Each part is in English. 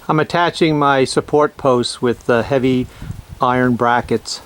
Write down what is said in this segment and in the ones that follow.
I'm attaching my support posts with the heavy iron brackets.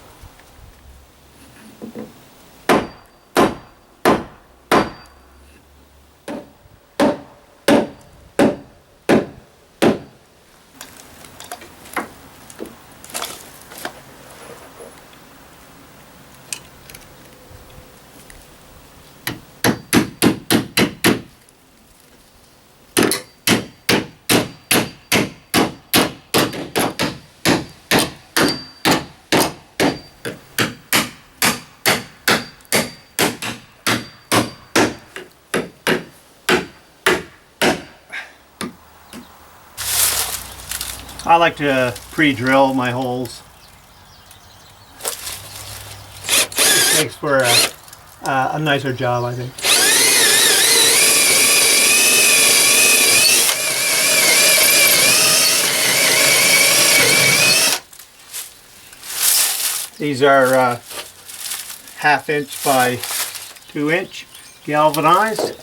I like to pre-drill my holes. It makes for a nicer job, I think. These are 1/2 inch by 2 inch galvanized.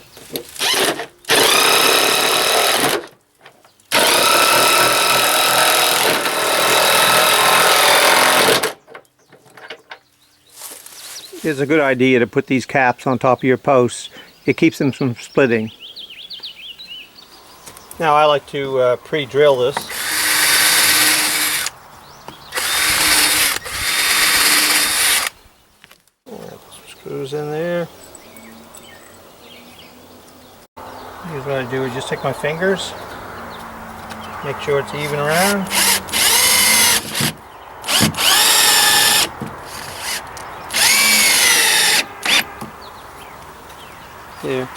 It's a good idea to put these caps on top of your posts. It keeps them from splitting. Now I like to pre-drill this. Put some screws in there. Here's what I do, is just take my fingers, make sure it's even around. There.